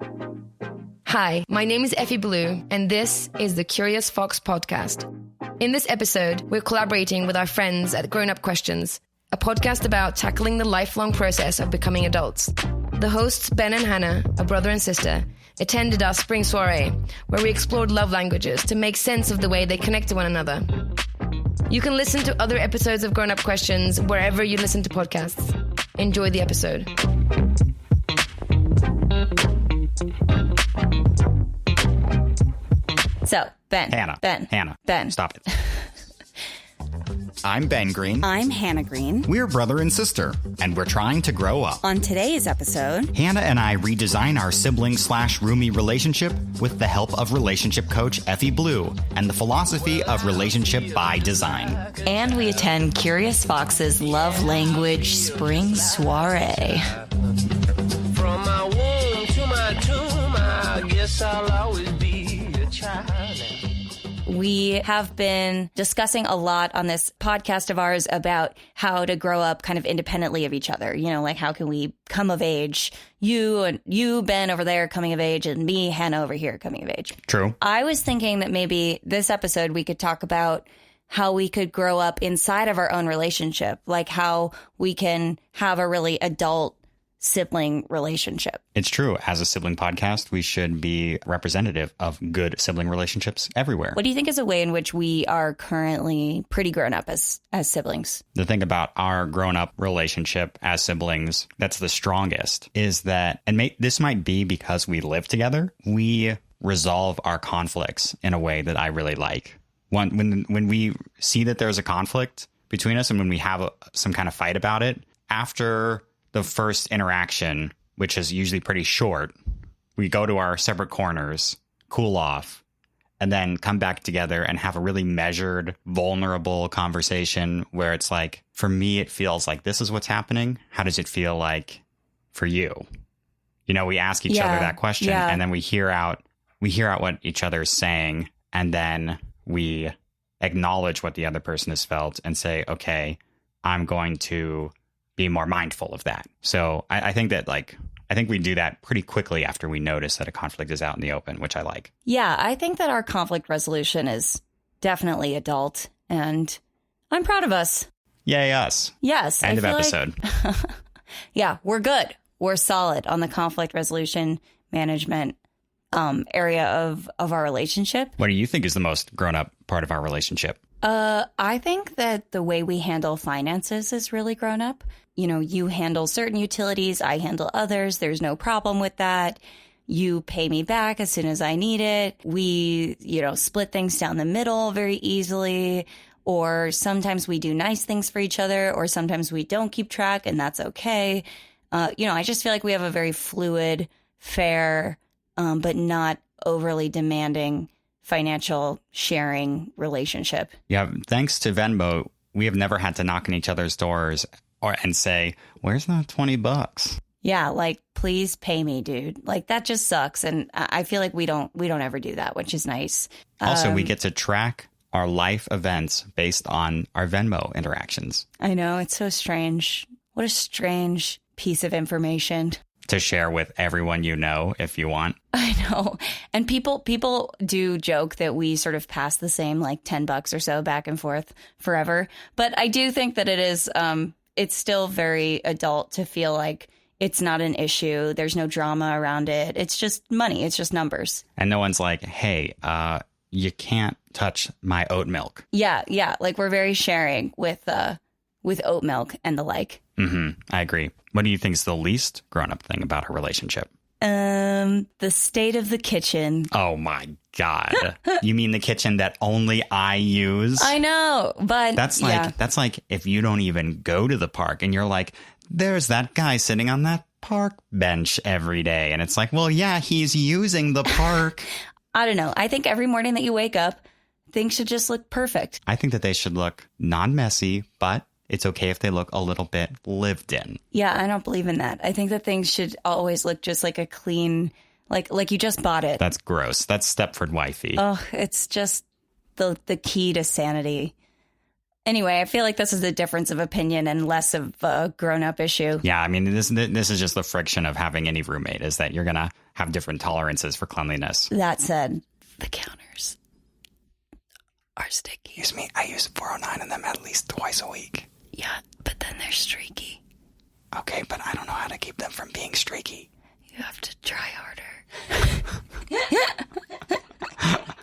Hi, my name is Effy Blue, and this is the Curious Fox podcast. In this episode, we're collaborating with our friends at Grown Up Questions, a podcast about tackling the lifelong process of becoming adults. The hosts, Ben and Hannah, a brother and sister, attended our spring soiree, where we explored love languages to make sense of the way they connect to one another. You can listen to other episodes of Grown Up Questions wherever you listen to podcasts. Enjoy the episode. So, Ben. Hannah. Ben. Stop it. I'm Ben Green. I'm Hannah Green. We're brother and sister, and we're trying to grow up. On today's episode, Hannah and I redesign our sibling/roomie relationship with the help of relationship coach Effy Blue and the philosophy of relationship by design. and we attend Curious Fox's love language spring soiree. From my womb to my tomb, I guess I'll always be a child. We have been discussing a lot on this podcast of ours about how to grow up kind of independently of each other. You know, like how can we come of age? You, Ben, over there coming of age, and me, Hannah, over here coming of age. True. I was thinking that maybe this episode we could talk about how we could grow up inside of our own relationship, like how we can have a really adult sibling relationship. It's true. As a sibling podcast, we should be representative of good sibling relationships everywhere. What do you think is a way in which we are currently pretty grown up as siblings? The thing about our grown-up relationship as siblings that's the strongest is that, and this might be because we live together, we resolve our conflicts in a way that I really like. When we see that there's a conflict between us and when we have some kind of fight about it, after the first interaction, which is usually pretty short, we go to our separate corners, cool off, and then come back together and have a really measured, vulnerable conversation where it's like, for me, it feels like this is what's happening. How does it feel like for you? You know, we ask each other that question and then we hear out what each other is saying, and then we acknowledge what the other person has felt and say, okay, I'm going to be more mindful of that. So I think we do that pretty quickly after we notice that a conflict is out in the open, which I like. Yeah, I think that our conflict resolution is definitely adult, and I'm proud of us. Yay, us. Yes. End of episode. Yeah, we're good. We're solid on the conflict resolution management area of our relationship. What do you think is the most grown-up part of our relationship? I think that the way we handle finances is really grown up. You know, you handle certain utilities, I handle others. There's no problem with that. You pay me back as soon as I need it. We, split things down the middle very easily. Or sometimes we do nice things for each other, or sometimes we don't keep track, and that's okay. I just feel like we have a very fluid, fair, but not overly demanding financial sharing relationship. Yeah, thanks to Venmo, we have never had to knock on each other's doors and say, where's that $20? Yeah, like, please pay me, dude. Like, that just sucks. And I feel like we don't ever do that, which is nice. Also, we get to track our life events based on our Venmo interactions. I know, it's so strange. What a strange piece of information to share with everyone you know if you want. I know. And people do joke that we sort of pass the same like $10 or so back and forth forever. But I do think that it is it's still very adult to feel like it's not an issue. There's no drama around it. It's just money. It's just numbers. And no one's like, hey, you can't touch my oat milk. Yeah. Like we're very sharing with oat milk and the like. Mm-hmm. I agree. What do you think is the least grown-up thing about our relationship? The state of the kitchen. Oh my God. You mean the kitchen that only I use? I know, but that's like if you don't even go to the park and you're like, there's that guy sitting on that park bench every day. And it's like, well, yeah, he's using the park. I don't know. I think every morning that you wake up, things should just look perfect. I think that they should look non-messy, but it's okay if they look a little bit lived in. Yeah, I don't believe in that. I think that things should always look just like a clean, like you just bought it. That's gross. That's Stepford wifey. Oh, it's just the key to sanity. Anyway, I feel like this is a difference of opinion and less of a grown-up issue. Yeah, I mean, this is just the friction of having any roommate, is that you're going to have different tolerances for cleanliness. That said, the counters are sticky. Excuse me, I use 409 in them at least twice a week. Yeah, but then they're streaky. Okay, but I don't know how to keep them from being streaky. You have to try harder.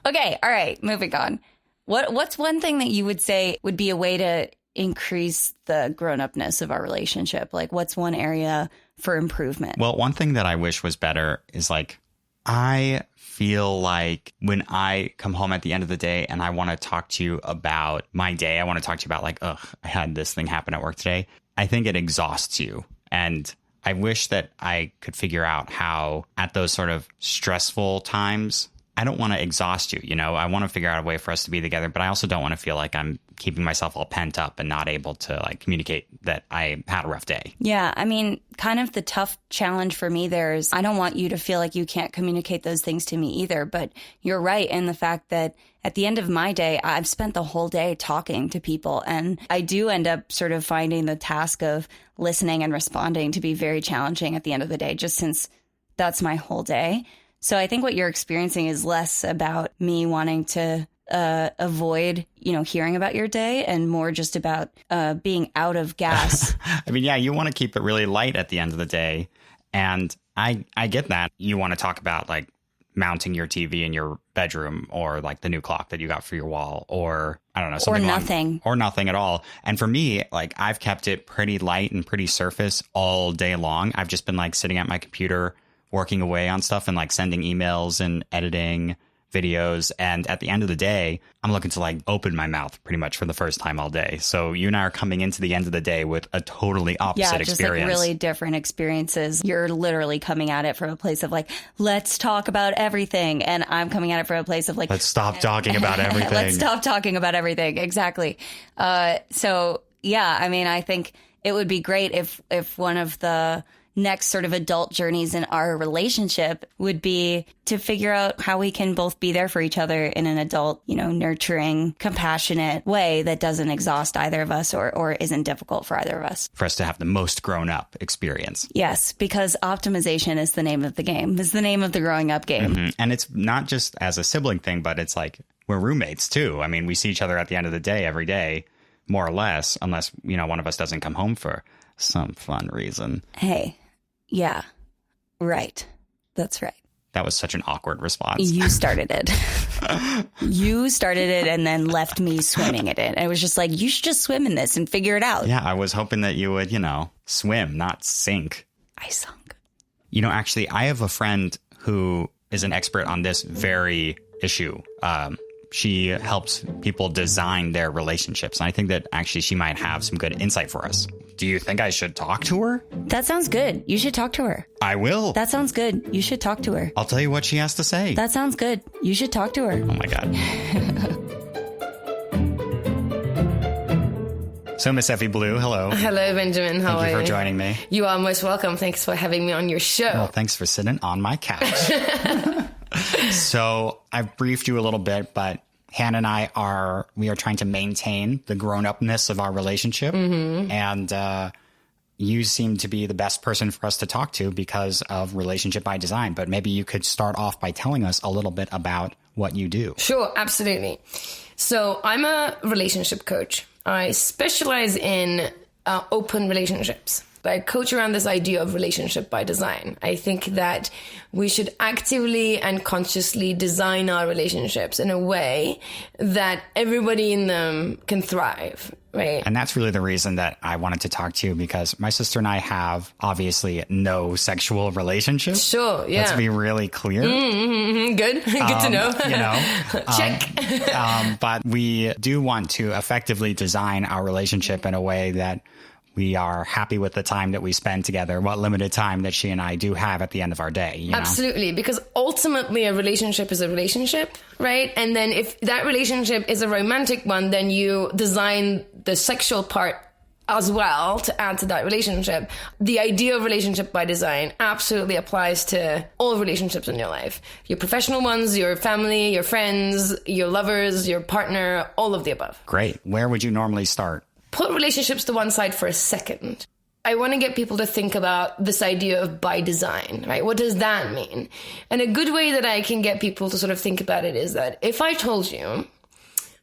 Okay, all right, moving on. What's one thing that you would say would be a way to increase the grown-upness of our relationship? Like, what's one area for improvement? Well, one thing that I wish was better is like, I feel like when I come home at the end of the day and I want to talk to you about my day, I want to talk to you about like, I had this thing happen at work today. I think it exhausts you. And I wish that I could figure out how at those sort of stressful times, I don't want to exhaust you. You know, I want to figure out a way for us to be together, but I also don't want to feel like I'm keeping myself all pent up and not able to like communicate that I had a rough day. Yeah. I mean, kind of the tough challenge for me there is I don't want you to feel like you can't communicate those things to me either. But you're right in the fact that at the end of my day, I've spent the whole day talking to people. And I do end up sort of finding the task of listening and responding to be very challenging at the end of the day, just since that's my whole day. So I think what you're experiencing is less about me wanting to avoid, hearing about your day and more just about being out of gas. I mean, yeah, you want to keep it really light at the end of the day. And I get that. You want to talk about like mounting your TV in your bedroom or like the new clock that you got for your wall or I don't know. Something or nothing at all. And for me, like I've kept it pretty light and pretty surface all day long. I've just been like sitting at my computer working away on stuff and like sending emails and editing videos. And at the end of the day, I'm looking to like open my mouth pretty much for the first time all day. So you and I are coming into the end of the day with a totally opposite experience. Yeah, just like really different experiences. You're literally coming at it from a place of like, let's talk about everything. And I'm coming at it from a place of like, let's stop talking about everything. Let's stop talking about everything. Exactly. So yeah, I mean, I think it would be great if one of the next sort of adult journeys in our relationship would be to figure out how we can both be there for each other in an adult, nurturing, compassionate way that doesn't exhaust either of us or isn't difficult for either of us. For us to have the most grown up experience. Yes, because optimization is the name of the game, is the name of the growing up game. Mm-hmm. And it's not just as a sibling thing, but it's like we're roommates too. I mean, we see each other at the end of the day every day, more or less, unless, one of us doesn't come home for some fun reason. Hey. Yeah, right. That's right. That was such an awkward response. You started it. You started it and then left me swimming in it. And it was just like, you should just swim in this and figure it out. Yeah, I was hoping that you would, swim, not sink. I sunk. Actually, I have a friend who is an expert on this very issue. She helps people design their relationships. And I think that actually she might have some good insight for us. Do you think I should talk to her? That sounds good. You should talk to her. I will. That sounds good. You should talk to her. I'll tell you what she has to say. That sounds good. You should talk to her. Oh my God. So, Miss Effy Blue, hello. Hello, Benjamin. How are you? Thank you for joining me. You are most welcome. Thanks for having me on your show. Well, thanks for sitting on my couch. So I've briefed you a little bit, but Hannah and I are trying to maintain the grown-upness of our relationship. Mm-hmm. And you seem to be the best person for us to talk to because of Relationship by Design. But maybe you could start off by telling us a little bit about what you do. Sure, absolutely. So I'm a relationship coach. I specialize in open relationships. I coach around this idea of relationship by design. I think that we should actively and consciously design our relationships in a way that everybody in them can thrive, right? And that's really the reason that I wanted to talk to you, because my sister and I have obviously no sexual relationship. Sure, yeah. Let's be really clear. Mm-hmm. Good. Good to know. Check. But we do want to effectively design our relationship in a way that we are happy with the time that we spend together, what limited time that she and I do have at the end of our day. You know? Absolutely. Because ultimately a relationship is a relationship, right? And then if that relationship is a romantic one, then you design the sexual part as well to add to that relationship. The idea of relationship by design absolutely applies to all relationships in your life. Your professional ones, your family, your friends, your lovers, your partner, all of the above. Great. Where would you normally start? Put relationships to one side for a second. I want to get people to think about this idea of by design, right? What does that mean? And a good way that I can get people to sort of think about it is that if I told you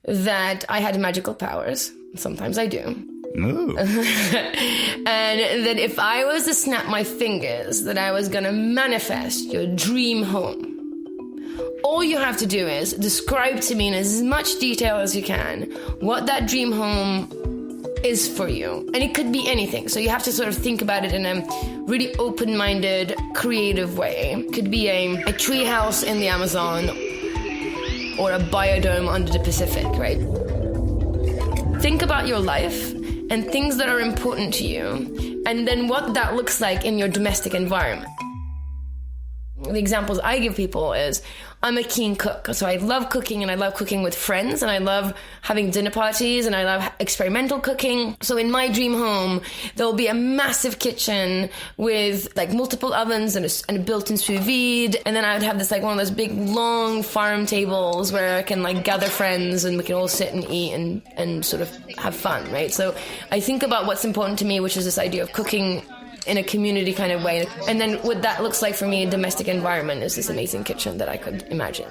that I had magical powers, sometimes I do, Ooh. and that if I was to snap my fingers, that I was going to manifest your dream home. All you have to do is describe to me in as much detail as you can what that dream home is for you. And it could be anything. So you have to sort of think about it in a really open-minded, creative way. It could be a tree house in the Amazon or a biodome under the Pacific, right? Think about your life and things that are important to you, and then what that looks like in your domestic environment. The examples I give people is, I'm a keen cook, so I love cooking, and I love cooking with friends, and I love having dinner parties, and I love experimental cooking. So in my dream home, there'll be a massive kitchen with like multiple ovens and a built-in sous vide, and then I would have this like one of those big long farm tables where I can like gather friends and we can all sit and eat and sort of have fun, right? So I think about what's important to me, which is this idea of cooking in a community kind of way. And then what that looks like for me in domestic environment is this amazing kitchen that I could imagine.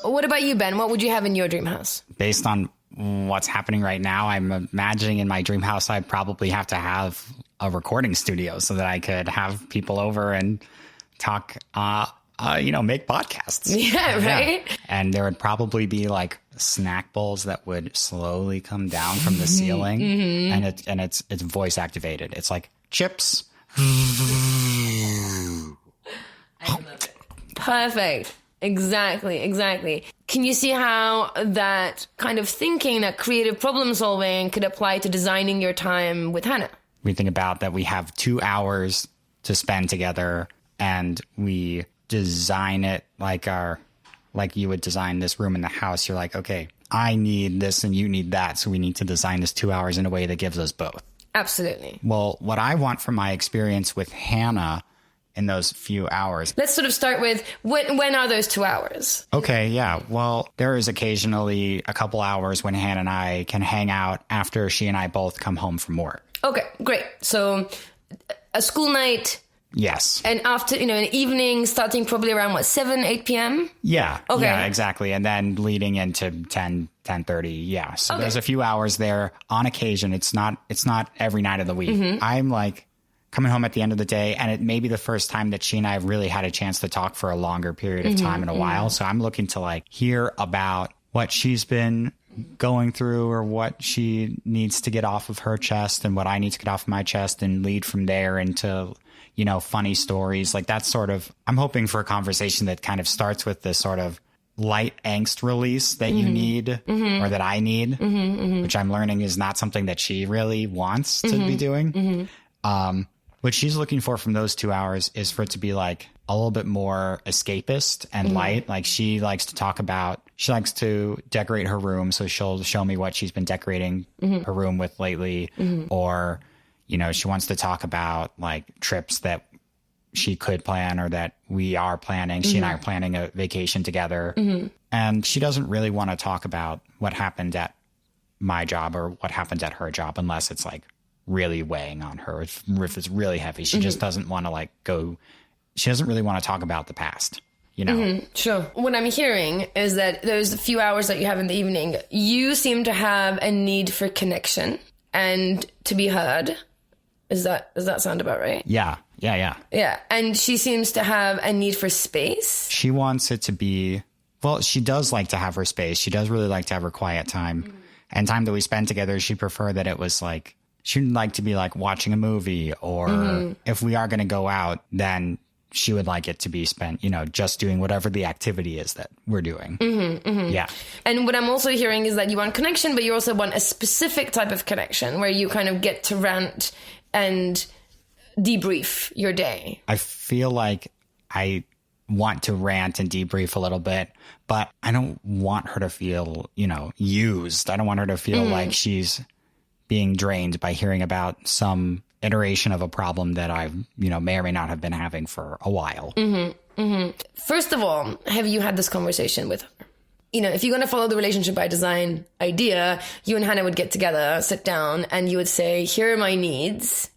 What about you, Ben? What would you have in your dream house? Based on what's happening right now, I'm imagining in my dream house, I'd probably have to have a recording studio so that I could have people over and talk, make podcasts. Yeah, right? Yeah. And there would probably be like snack bowls that would slowly come down from the ceiling, and it's voice activated. It's like chips. Perfect. Exactly. Can you see how that kind of thinking, that creative problem solving could apply to designing your time with Hannah? We think about that we have 2 hours to spend together, and we design it like you would design this room in the house. You're like, okay, I need this and you need that, so we need to design this 2 hours in a way that gives us both. Absolutely. Well, what I want from my experience with Hannah in those few hours. Let's sort of start with when are those 2 hours? Okay, yeah. Well, there is occasionally a couple hours when Hannah and I can hang out after she and I both come home from work. Okay, great. So a school night. Yes. And after, an evening starting probably around 7, 8 p.m.? Yeah. Okay. Yeah, exactly. And then leading into 10:30. Yeah. So there's a few hours there on occasion. It's not every night of the week. I'm like coming home at the end of the day, and it may be the first time that she and I have really had a chance to talk for a longer period of time in a while. So I'm looking to like hear about what she's been going through or what she needs to get off of her chest and what I need to get off of my chest, and lead from there into funny stories. Like that's sort of, I'm hoping for a conversation that kind of starts with this sort of light angst release that you need or that I need, which I'm learning is not something that she really wants to be doing. What she's looking for from those 2 hours is for it to be like a little bit more escapist and light. Like she likes to decorate her room. So she'll show me what she's been decorating her room with lately, or she wants to talk about like trips that she could plan or that we are planning. She and I are planning a vacation together. And she doesn't really want to talk about what happened at my job or what happened at her job unless it's like really weighing on her. If it's really heavy, she just doesn't want to she doesn't really want to talk about the past. Sure. What I'm hearing is that those few hours that you have in the evening, you seem to have a need for connection and to be heard. Does that sound about right? Yeah. Yeah. And she seems to have a need for space. She wants it to be, well, she does like to have her space. She does really like to have her quiet time. And time that we spend together, she'd prefer that it was like, she'd like to be like watching a movie, or if we are going to go out, then she would like it to be spent, just doing whatever the activity is that we're doing. Yeah. And what I'm also hearing is that you want connection, but you also want a specific type of connection where you kind of get to rant and debrief your day. I feel like I want to rant and debrief a little bit, but I don't want her to feel, used. I don't want her to feel like she's being drained by hearing about some iteration of a problem that I, may or may not have been having for a while. First of all, have you had this conversation with her? If you're going to follow the relationship by design idea, you and Hannah would get together, sit down, and you would say, here are my needs.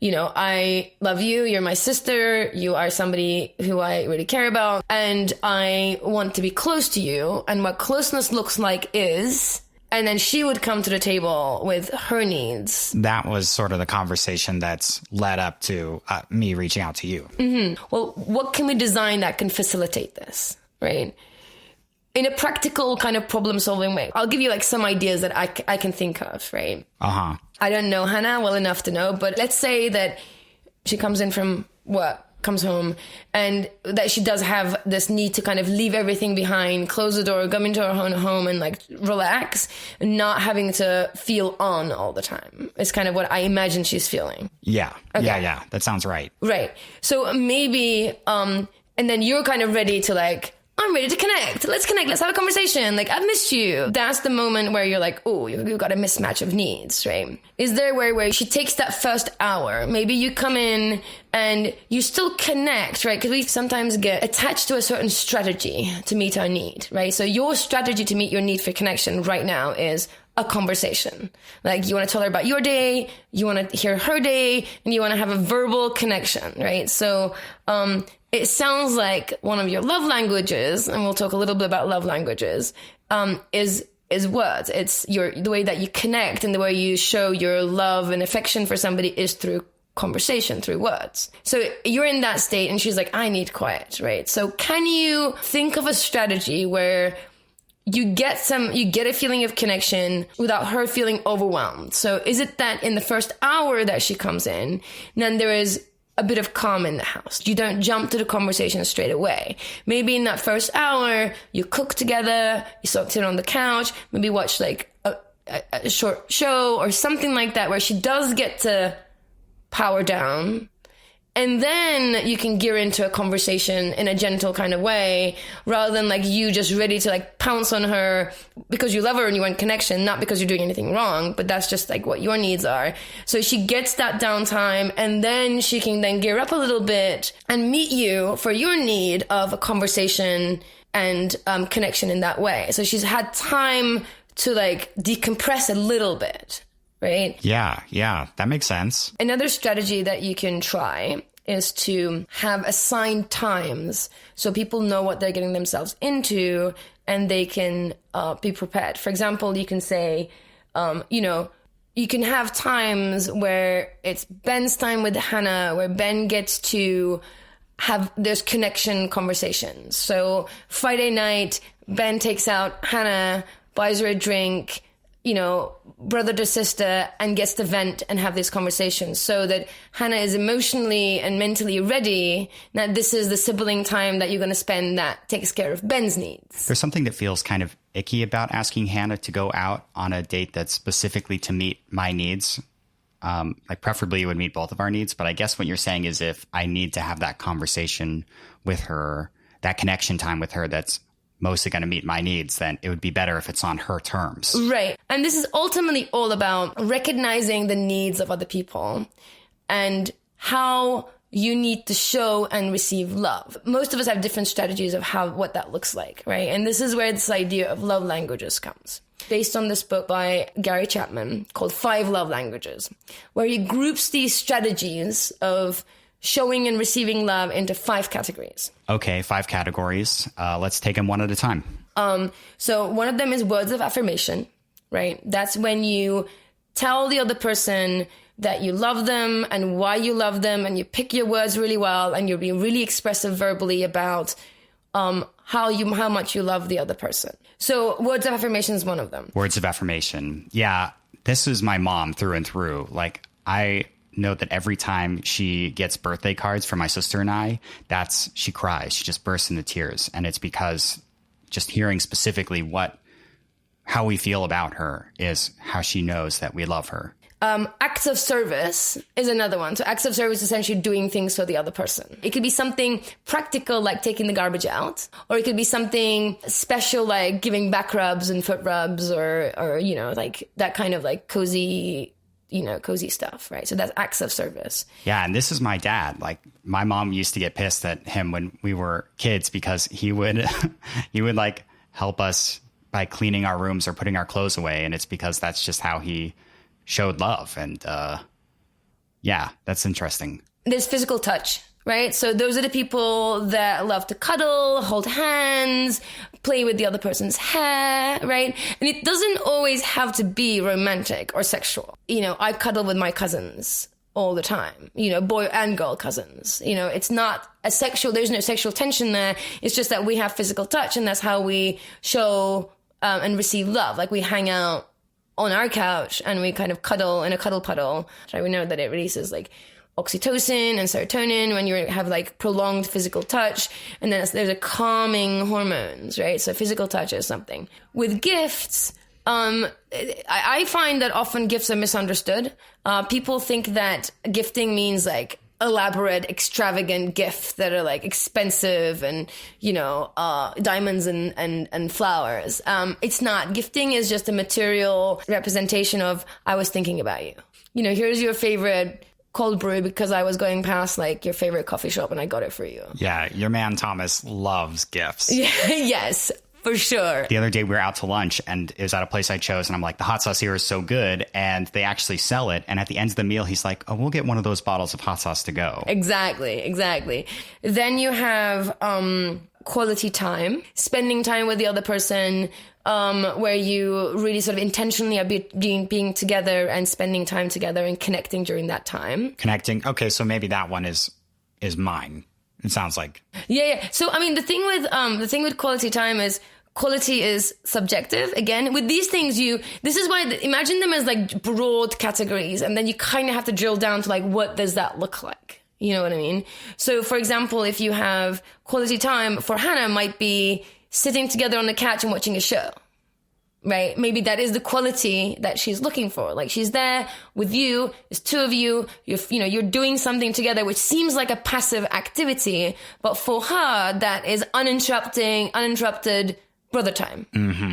you know, I love you, you're my sister, you are somebody who I really care about, and I want to be close to you, and what closeness looks like is... And then she would come to the table with her needs. That was sort of the conversation that's led up to me reaching out to you. Mm-hmm. Well, what can we design that can facilitate this, right? In a practical kind of problem-solving way. I'll give you like some ideas that I can think of, right? Uh-huh. I don't know Hannah well enough to know, but let's say that she comes in from work, comes home, and that she does have this need to kind of leave everything behind, close the door, come into her own home and like relax, not having to feel on all the time. It's kind of what I imagine she's feeling. Yeah. Okay. Yeah. That sounds right. Right. So maybe, and then you're kind of ready to like, I'm ready to connect. Let's connect. Let's have a conversation. Like, I've missed you. That's the moment where you're like, oh, you've got a mismatch of needs, right? Is there a way where she takes that first hour? Maybe you come in and you still connect, right? Because we sometimes get attached to a certain strategy to meet our need, right? So your strategy to meet your need for connection right now is a conversation. Like, you want to tell her about your day, you want to hear her day, and you want to have a verbal connection, right? So, it sounds like one of your love languages, and we'll talk a little bit about love languages, is words. It's the way that you connect and the way you show your love and affection for somebody is through conversation, through words. So you're in that state and she's like, I need quiet, right? So can you think of a strategy where you get a feeling of connection without her feeling overwhelmed? So is it that in the first hour that she comes in, then there is a bit of calm in the house? You don't jump to the conversation straight away. Maybe in that first hour, you cook together, you sit on the couch, maybe watch like a short show or something like that where she does get to power down. And then you can gear into a conversation in a gentle kind of way, rather than like you just ready to like pounce on her because you love her and you want connection, not because you're doing anything wrong, but that's just like what your needs are. So she gets that downtime, and then she can then gear up a little bit and meet you for your need of a conversation and connection in that way. So she's had time to like decompress a little bit. Right? Yeah, that makes sense. Another strategy that you can try is to have assigned times so people know what they're getting themselves into and they can be prepared. For example, you can say, you can have times where it's Ben's time with Hannah, where Ben gets to have those connection conversations. So Friday night, Ben takes out Hannah, buys her a drink, brother to sister, and gets to vent and have these conversations so that Hannah is emotionally and mentally ready that this is the sibling time that you're going to spend that takes care of Ben's needs. There's something that feels kind of icky about asking Hannah to go out on a date that's specifically to meet my needs. Like preferably it would meet both of our needs. But I guess what you're saying is if I need to have that conversation with her, that connection time with her that's mostly going to meet my needs, then it would be better if it's on her terms. Right. And this is ultimately all about recognizing the needs of other people and how you need to show and receive love. Most of us have different strategies of what that looks like, right? And this is where this idea of love languages comes. Based on this book by Gary Chapman called 5 Love Languages, where he groups these strategies of showing and receiving love into 5 categories. Okay, 5 categories. Let's take them one at a time. So one of them is words of affirmation, right? That's when you tell the other person that you love them and why you love them, and you pick your words really well, and you're being really expressive verbally about how much you love the other person. So words of affirmation is one of them. Words of affirmation. Yeah, this is my mom through and through. Like, I know that every time she gets birthday cards for my sister and I, she cries. She just bursts into tears. And it's because just hearing specifically how we feel about her is how she knows that we love her. Acts of service is another one. So acts of service is essentially doing things for the other person. It could be something practical like taking the garbage out, or it could be something special like giving back rubs and foot rubs or like that kind of like cozy stuff, right? So that's acts of service. Yeah, and this is my dad. Like, my mom used to get pissed at him when we were kids because he would like help us by cleaning our rooms or putting our clothes away, and it's because that's just how he showed love. And Yeah, that's interesting. There's physical touch, right? So those are the people that love to cuddle, hold hands, play with the other person's hair, right? And it doesn't always have to be romantic or sexual. You know, I cuddle with my cousins all the time, you know, boy and girl cousins. You know, it's not a sexual, there's no sexual tension there. It's just that we have physical touch, and that's how we show and receive love. Like, we hang out on our couch and we kind of cuddle in a cuddle puddle. So we know that it releases like oxytocin and serotonin when you have like prolonged physical touch. And then there's a calming hormones, right? So physical touch is something. With gifts, I find that often gifts are misunderstood. People think that gifting means like elaborate, extravagant gifts that are like expensive and, you know, diamonds and flowers. It's not. Gifting is just a material representation of, I was thinking about you. You know, here's your favorite cold brew because I was going past like your favorite coffee shop and I got it for you. Yeah, your man Thomas loves gifts. Yes. For sure. The other day we were out to lunch and it was at a place I chose and I'm like, the hot sauce here is so good. And they actually sell it. And at the end of the meal, he's like, oh, we'll get one of those bottles of hot sauce to go. Exactly. Then you have quality time, spending time with the other person, where you really sort of intentionally are being together and spending time together and connecting during that time. Connecting. Okay, so maybe that one is mine. It sounds like. Yeah. So, I mean, the thing with quality time is quality is subjective. Again, with these things, this is why, imagine them as like broad categories. And then you kind of have to drill down to like, what does that look like? You know what I mean? So, for example, if you have quality time for Hannah might be sitting together on the couch and watching a show. Right? Maybe that is the quality that she's looking for. Like, she's there with you, it's two of you, you're doing something together, which seems like a passive activity, but for her, that is uninterrupted brother time,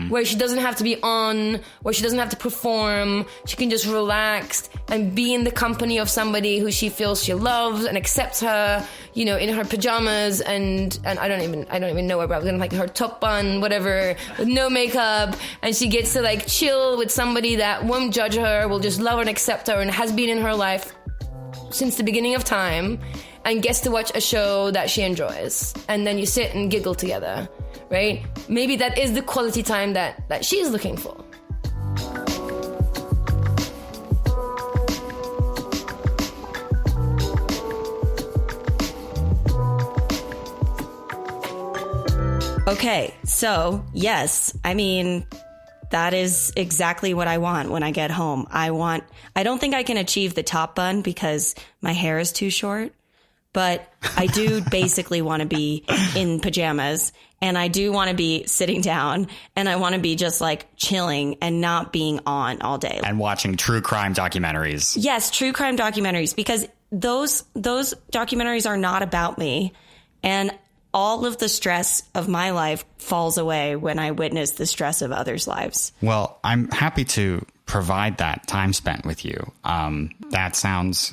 where she doesn't have to be on, where she doesn't have to perform. She can just relax and be in the company of somebody who she feels she loves and accepts her, you know, in her pajamas and I don't even know her, but like her top bun, whatever, with no makeup, and she gets to like chill with somebody that won't judge her, will just love and accept her, and has been in her life since the beginning of time, and gets to watch a show that she enjoys, and then you sit and giggle together. Right? Maybe that is the quality time that she's looking for. Okay, so yes, I mean, that is exactly what I want when I get home. I don't think I can achieve the top bun because my hair is too short, but I do basically want to be in pajamas, and I do want to be sitting down, and I want to be just like chilling and not being on all day. And watching true crime documentaries. Yes, true crime documentaries, because those documentaries are not about me, and all of the stress of my life falls away when I witness the stress of others' lives. Well, I'm happy to provide that time spent with you. That sounds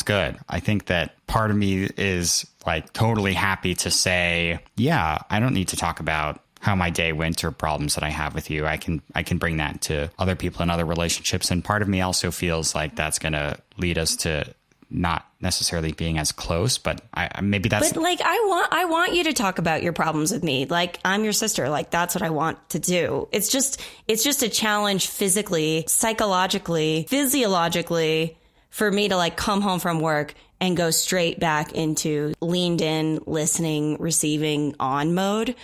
good. I think that part of me is like totally happy to say, yeah, I don't need to talk about how my day went or problems that I have with you. I can bring that to other people in other relationships. And part of me also feels like that's going to lead us to not necessarily being as close, but maybe that's. But like, I want you to talk about your problems with me. Like, I'm your sister. Like, that's what I want to do. It's just a challenge physically, psychologically, physiologically, for me to like come home from work and go straight back into leaned in, listening, receiving, on mode.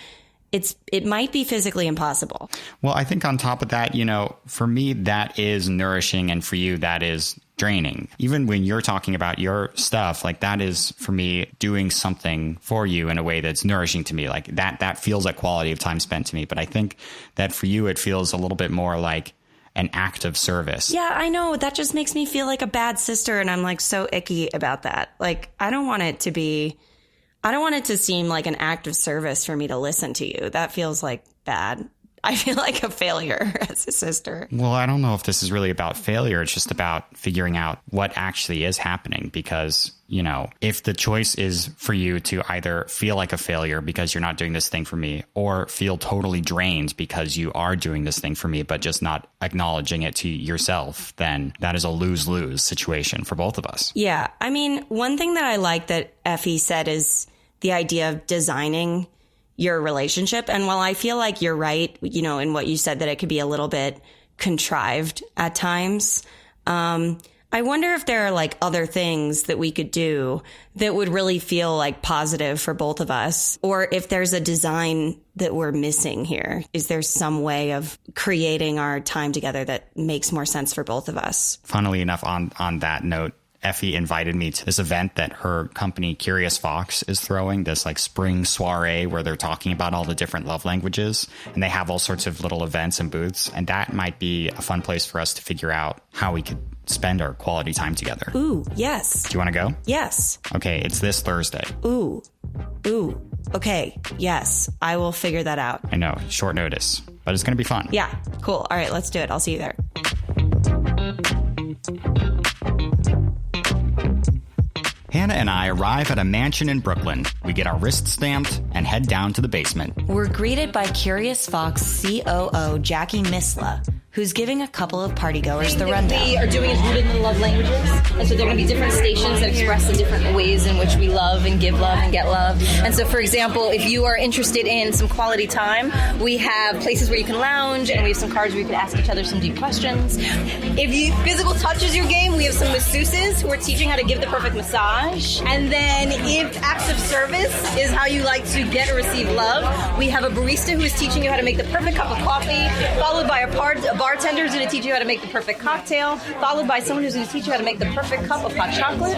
It might be physically impossible. Well, I think on top of that, you know, for me, that is nourishing. And for you, that is draining. Even when you're talking about your stuff, like that is for me doing something for you in a way that's nourishing to me. Like that feels like quality of time spent to me. But I think that for you, it feels a little bit more like an act of service. Yeah, I know. That just makes me feel like a bad sister. And I'm like so icky about that. Like, I don't want it to seem like an act of service for me to listen to you. That feels like bad. I feel like a failure as a sister. Well, I don't know if this is really about failure. It's just about figuring out what actually is happening because, you know, if the choice is for you to either feel like a failure because you're not doing this thing for me or feel totally drained because you are doing this thing for me, but just not acknowledging it to yourself, then that is a lose-lose situation for both of us. Yeah. I mean, one thing that I like that Effy said is the idea of designing your relationship. And while I feel like you're right, you know, in what you said that it could be a little bit contrived at times, I wonder if there are like other things that we could do that would really feel like positive for both of us, or if there's a design that we're missing here. Is there some way of creating our time together that makes more sense for both of us? Funnily enough, on that note, Effy invited me to this event that her company Curious Fox is throwing, this like spring soiree where they're talking about all the different love languages, and they have all sorts of little events and booths, and that might be a fun place for us to figure out how we could spend our quality time together. Ooh, yes. Do you want to go? Yes. Okay, it's this Thursday. Ooh. Okay, yes. I will figure that out. I know, short notice, but it's going to be fun. Yeah, cool. All right, let's do it. I'll see you there. Hannah and I arrive at a mansion in Brooklyn. We get our wrists stamped and head down to the basement. We're greeted by Curious Fox COO Jackie Misla, who's giving a couple of partygoers the rundown. We are doing is rooted in the love languages, and so there are going to be different stations that express the different ways in which we love and give love and get love. And so, for example, if you are interested in some quality time, we have places where you can lounge, and we have some cards where you can ask each other some deep questions. If physical touch is your game, we have some masseuses who are teaching how to give the perfect massage. And then if acts of service is how you like to get or receive love, we have a barista who is teaching you how to make the perfect cup of coffee, followed by a bartender who's going to teach you how to make the perfect cocktail, followed by someone who's going to teach you how to make the perfect cup of hot chocolate.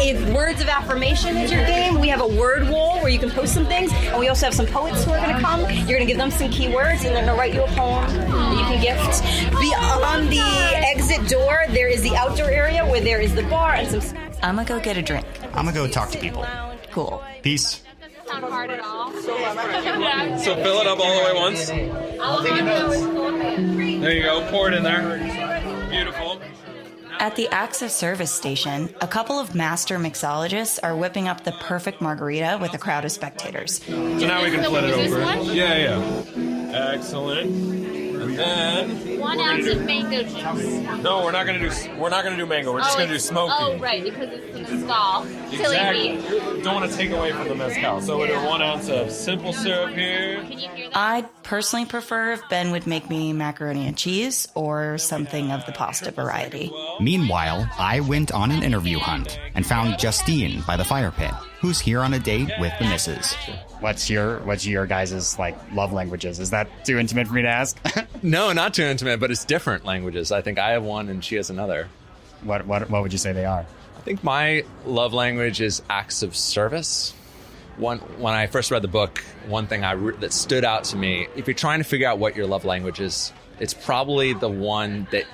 If words of affirmation is your game, we have a word wall where you can post some things, and we also have some poets who are going to come. You're going to give them some keywords, and they're going to write you a poem that you can gift. Beyond the exit door, there is the outdoor area where there is the bar and some snacks. I'm gonna go get a drink. I'm gonna go talk to people. Cool. Peace. Not hard at all. So fill it up all the way once. There you go. Pour it in there. Beautiful. At the Acts of Service station, a couple of master mixologists are whipping up the perfect margarita with a crowd of spectators. So now we can flip it over. Yeah. Excellent. And then 1 ounce of mango juice. no, we're not gonna do mango. We're just gonna do smoky. Oh, right, because it's the mezcal. Exactly. Silly me. Don't want to take away from the mezcal. So we're doing 1 ounce of simple syrup here. Can you hear that? I'd personally prefer if Ben would make me macaroni and cheese or something of the pasta variety. Meanwhile, I went on an interview hunt and found Justine by the fire pit, who's here on a date with the missus. What's your guys' like love languages? Is that too intimate for me to ask? No, not too intimate, but it's different languages. I think I have one and she has another. What would you say they are? I think my love language is acts of service. When I first read the book, one thing that stood out to me, if you're trying to figure out what your love language is, it's probably the one that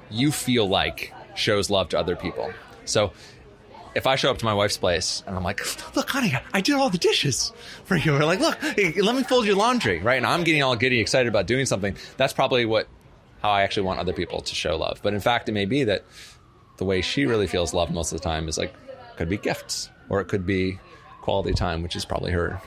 you feel like shows love to other people. So if I show up to my wife's place and I'm like, look, honey, I did all the dishes for you. We're like, look, hey, let me fold your laundry, right? And I'm getting all giddy, excited about doing something. That's probably how I actually want other people to show love. But in fact, it may be that the way she really feels love most of the time is like, could be gifts, or it could be quality time, which is probably her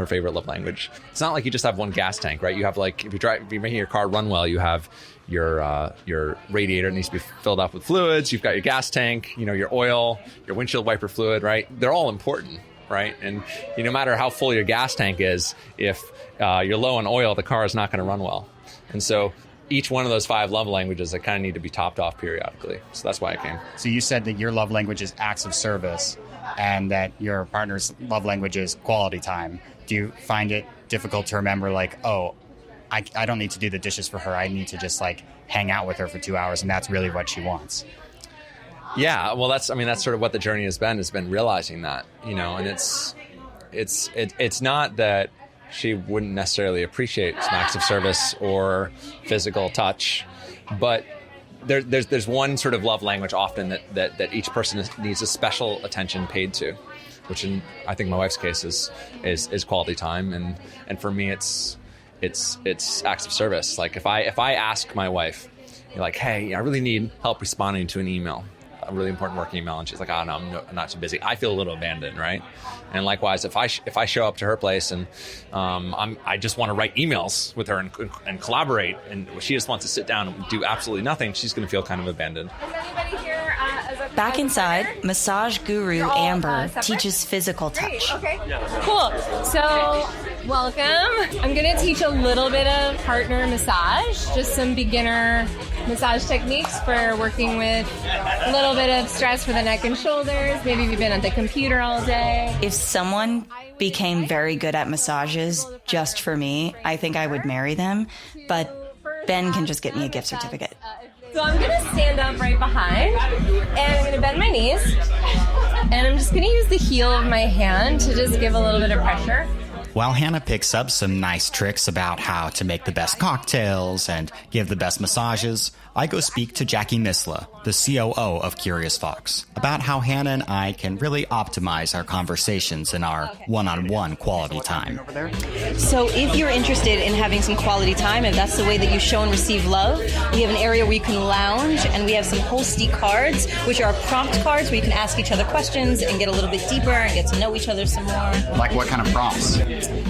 favorite love language. It's not like you just have one gas tank, right? You have like, if you're making your car run well, you have your radiator needs to be filled up with fluids. You've got your gas tank, your oil, your windshield wiper fluid, right? They're all important, right? And no matter how full your gas tank is, if you're low on oil, the car is not going to run well. And so each one of those 5 love languages that kind of need to be topped off periodically. So that's why I came. So you said that your love language is acts of service and that your partner's love language is quality time. Do you find it difficult to remember like, oh, I don't need to do the dishes for her. I need to just like hang out with her for 2 hours, and that's really what she wants? Yeah, well, that's sort of what the journey has been realizing that, and it's not that she wouldn't necessarily appreciate some acts of service or physical touch, but there's one sort of love language often that each person needs a special attention paid to, which in I think my wife's case is quality time, and for me it's it's acts of service. Like if I ask my wife, like, hey, I really need help responding to an email, a really important work email, and she's like, oh no, I'm not too busy, I feel a little abandoned, right? And likewise, if I show up to her place and I just want to write emails with her and collaborate, and she just wants to sit down and do absolutely nothing, she's going to feel kind of abandoned. Back inside, massage guru Amber teaches physical touch. Okay. Cool. So, welcome. I'm going to teach a little bit of partner massage, just some beginner massage techniques for working with a little bit of stress for the neck and shoulders. Maybe you've been at the computer all day. If someone became very good at massages just for me, I think I would marry them. But Ben can just get me a gift certificate. So I'm going to stand up right behind, and I'm going to bend my knees, and I'm just going to use the heel of my hand to just give a little bit of pressure. While Hannah picks up some nice tricks about how to make the best cocktails and give the best massages, I go speak to Jackie Misla, the COO of Curious Fox, about how Hannah and I can really optimize our conversations and our one-on-one quality time. So if you're interested in having some quality time, if that's the way that you show and receive love, we have an area where you can lounge, and we have some hosty cards, which are prompt cards where you can ask each other questions and get a little bit deeper and get to know each other some more. Like what kind of prompts?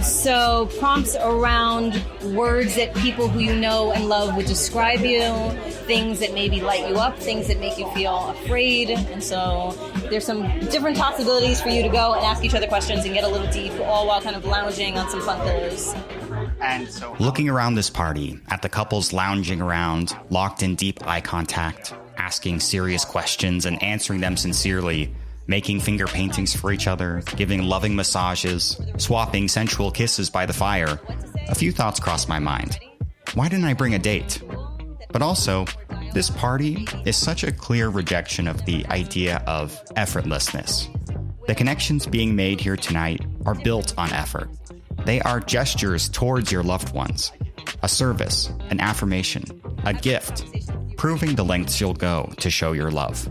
So prompts around words that people who you know and love would describe you, things that maybe light you up, things that make you feel afraid. And so there's some different possibilities for you to go and ask each other questions and get a little deep, all while kind of lounging on some fun pillows. Looking around this party at the couples lounging around, locked in deep eye contact, asking serious questions and answering them sincerely, making finger paintings for each other, giving loving massages, swapping sensual kisses by the fire, a few thoughts crossed my mind. Why didn't I bring a date? But also, this party is such a clear rejection of the idea of effortlessness. The connections being made here tonight are built on effort. They are gestures towards your loved ones, a service, an affirmation, a gift, proving the lengths you'll go to show your love.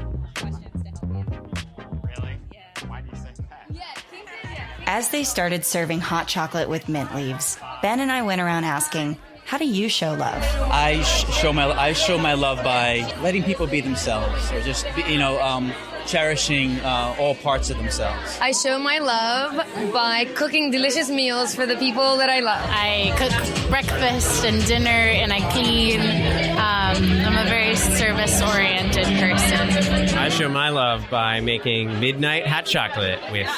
As they started serving hot chocolate with mint leaves, Ben and I went around asking, how do you show love? I show my love by letting people be themselves, or just cherishing all parts of themselves. I show my love by cooking delicious meals for the people that I love. I cook breakfast and dinner, and I clean. I'm a very service-oriented person. I show my love by making midnight hot chocolate with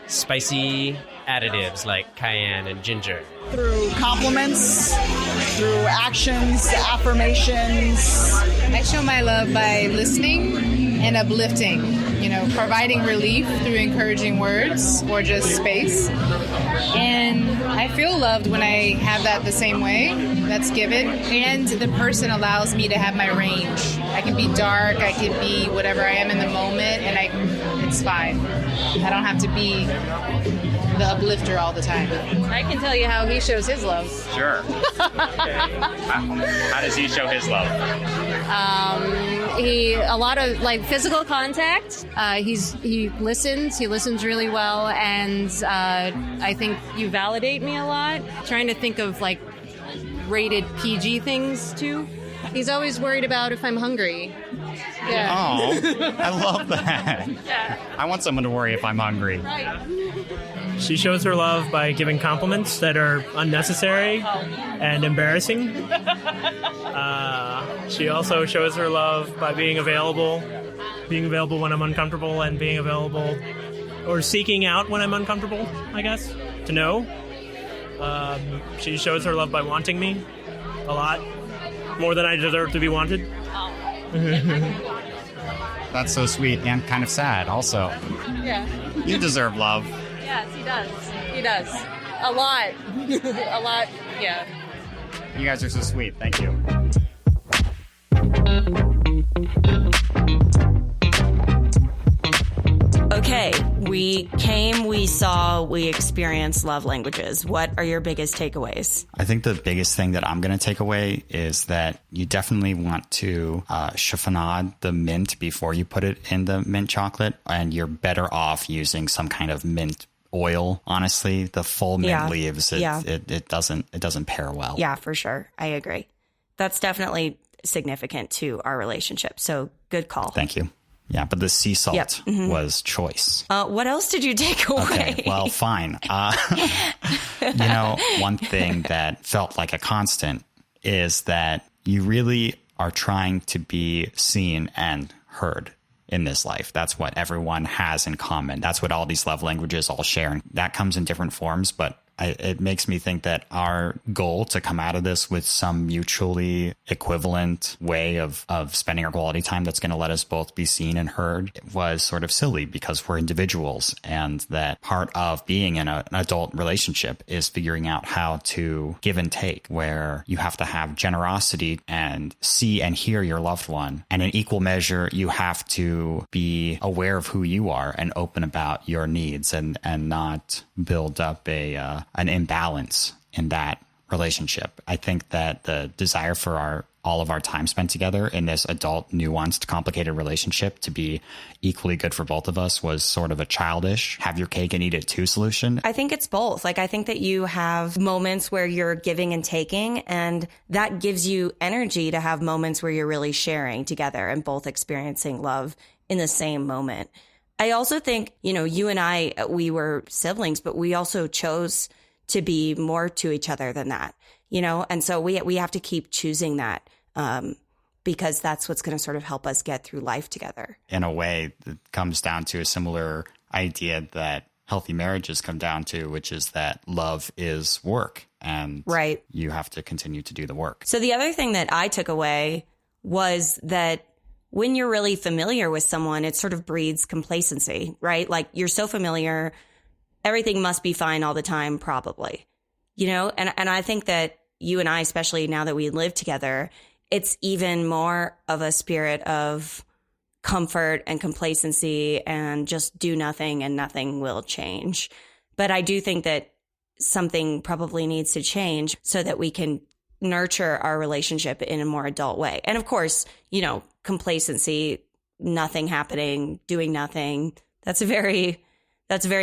spicy additives like cayenne and ginger. Through compliments, through actions, affirmations. I show my love by listening and uplifting, providing relief through encouraging words or just space. And I feel loved when I have that the same way that's given. And the person allows me to have my range. I can be dark, I can be whatever I am in the moment, and it's fine. I don't have to be the uplifter all the time. I can tell you how he shows his love. Sure. How does he show his love? A lot of physical contact. He listens really well, and I think you validate me a lot. Trying to think of rated PG things too. He's always worried about if I'm hungry. Yeah. Oh, I love that. Yeah. I want someone to worry if I'm hungry. Right. She shows her love by giving compliments that are unnecessary and embarrassing. She also shows her love by being available when I'm uncomfortable, and being available or seeking out when I'm uncomfortable, I guess, to know. She shows her love by wanting me a lot, more than I deserve to be wanted. That's so sweet and kind of sad also. Yeah. You deserve love. Yes, he does. He does. A lot. A lot, yeah. You guys are so sweet. Thank you. Okay, we came, we saw, we experienced love languages. What are your biggest takeaways? I think the biggest thing that I'm going to take away is that you definitely want to chiffonade the mint before you put it in the mint chocolate, and you're better off using some kind of mint oil, honestly. The full mint Yeah. leaves, Yeah. it doesn't pair well. Yeah, for sure. I agree. That's definitely significant to our relationship. So good call. Thank you. Yeah, but the sea salt Yep. Mhm. was choice. What else did you take away? Okay, well, fine. One thing that felt like a constant is that you really are trying to be seen and heard in this life. That's what everyone has in common. That's what all these love languages all share. And that comes in different forms, but it makes me think that our goal to come out of this with some mutually equivalent way of spending our quality time that's going to let us both be seen and heard was sort of silly because we're individuals, and that part of being in an adult relationship is figuring out how to give and take, where you have to have generosity and see and hear your loved one. And in equal measure, you have to be aware of who you are and open about your needs and not build up an imbalance in that relationship. I think that the desire for all of our time spent together in this adult, nuanced, complicated relationship to be equally good for both of us was sort of a childish, have your cake and eat it too solution. I think it's both. Like, I think that you have moments where you're giving and taking, and that gives you energy to have moments where you're really sharing together and both experiencing love in the same moment. I also think, you and I, we were siblings, but we also chose to be more to each other than that, and so we have to keep choosing that because that's what's going to sort of help us get through life together. In a way, it comes down to a similar idea that healthy marriages come down to, which is that love is work, and right. You have to continue to do the work. So the other thing that I took away was that when you're really familiar with someone, it sort of breeds complacency, right? Like, you're so familiar, everything must be fine all the time, probably, and I think that you and I, especially now that we live together, it's even more of a spirit of comfort and complacency and just do nothing and nothing will change. But I do think that something probably needs to change so that we can nurture our relationship in a more adult way. And of course, complacency, nothing happening, doing nothing, that's a very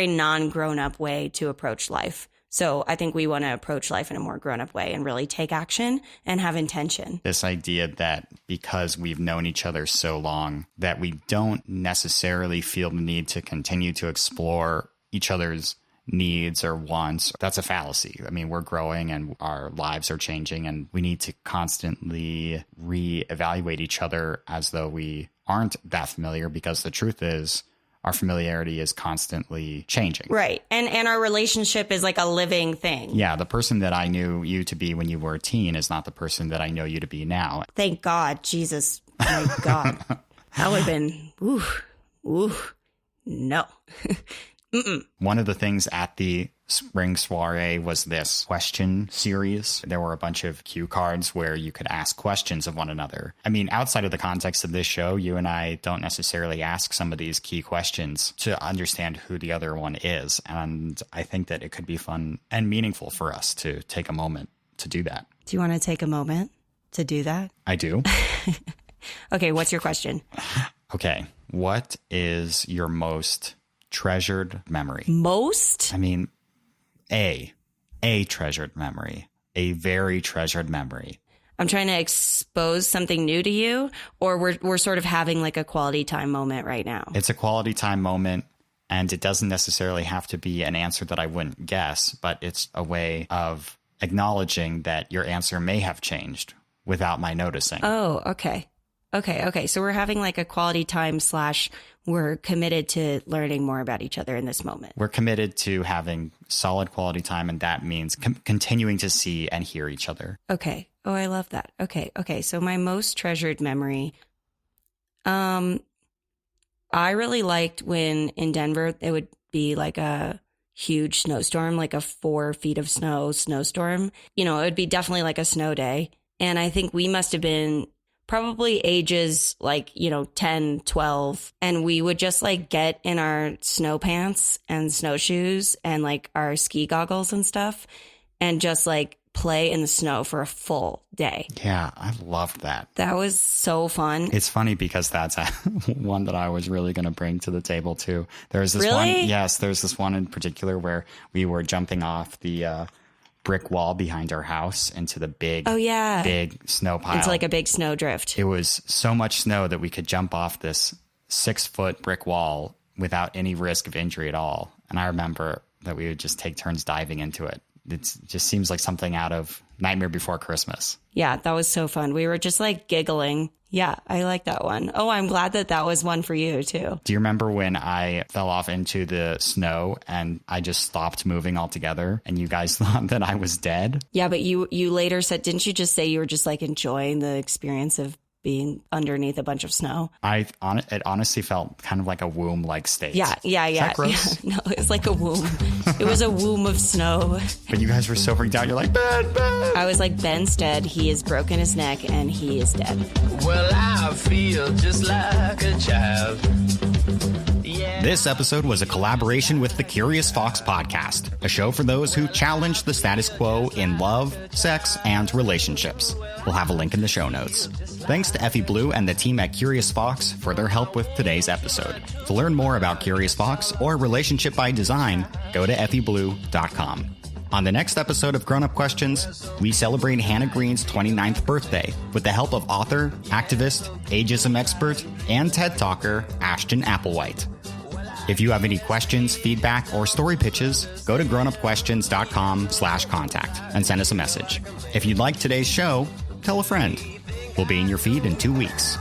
non-grown up way to approach life. So I think we want to approach life in a more grown up way and really take action and have intention. This idea that because we've known each other so long that we don't necessarily feel the need to continue to explore each other's needs or wants, that's a fallacy. I mean, we're growing and our lives are changing, and we need to constantly reevaluate each other as though we aren't that familiar, because the truth is our familiarity is constantly changing. Right. And our relationship is like a living thing. Yeah. The person that I knew you to be when you were a teen is not the person that I know you to be now. Thank God. Jesus. My God. That would have been, no. One of the things at the spring soiree was this question series. There were a bunch of cue cards where you could ask questions of one another. I mean, outside of the context of this show, you and I don't necessarily ask some of these key questions to understand who the other one is. And I think that it could be fun and meaningful for us to take a moment to do that. Do you want to take a moment to do that? I do. Okay, what's your question? Okay, what is your most treasured memory? Most? I mean, a treasured memory, a very treasured memory. I'm trying to expose something new to you, or we're sort of having like a quality time moment right now. It's a quality time moment, and it doesn't necessarily have to be an answer that I wouldn't guess, but it's a way of acknowledging that your answer may have changed without my noticing. Oh, okay. Okay. So we're having like a quality time / we're committed to learning more about each other in this moment. We're committed to having solid quality time, and that means continuing to see and hear each other. Okay. Oh, I love that. Okay. So my most treasured memory, I really liked when in Denver, it would be like a huge snowstorm, like a 4 feet of snowstorm. It would be definitely like a snow day. And I think we must have been probably ages 10, 12. And we would just get in our snow pants and snowshoes and our ski goggles and stuff and just play in the snow for a full day. Yeah, I loved that. That was so fun. It's funny because that's one that I was really going to bring to the table too. There's this Really? one. Yes, there's this one in particular where we were jumping off the brick wall behind our house into the big snow pile. It's like a big snowdrift. It was so much snow that we could jump off this 6-foot brick wall without any risk of injury at all. And I remember that we would just take turns diving into it. It just seems like something out of Nightmare Before Christmas. Yeah, that was so fun. We were just like giggling. Yeah, I like that one. Oh, I'm glad that was one for you too. Do you remember when I fell off into the snow and I just stopped moving altogether and you guys thought that I was dead? Yeah, but you later said, didn't you just say you were just like enjoying the experience of being underneath a bunch of snow? It honestly felt kind of like a womb-like state. Yeah. Is that gross? Yeah. No, it was like a womb. It was a womb of snow. But you guys were so freaked out. You're like, Ben. I was like, Ben's dead. He has broken his neck and he is dead. Well, I feel just like a child. This episode was a collaboration with the Curious Fox podcast, a show for those who challenge the status quo in love, sex, and relationships. We'll have a link in the show notes. Thanks to Effy Blue and the team at Curious Fox for their help with today's episode. To learn more about Curious Fox or Relationship by Design, go to effyblue.com. On the next episode of Grown Up Questions, we celebrate Hannah Green's 29th birthday with the help of author, activist, ageism expert, and TED Talker Ashton Applewhite. If you have any questions, feedback, or story pitches, go to grownupquestions.com/contact and send us a message. If you'd like today's show, tell a friend. We'll be in your feed in 2 weeks.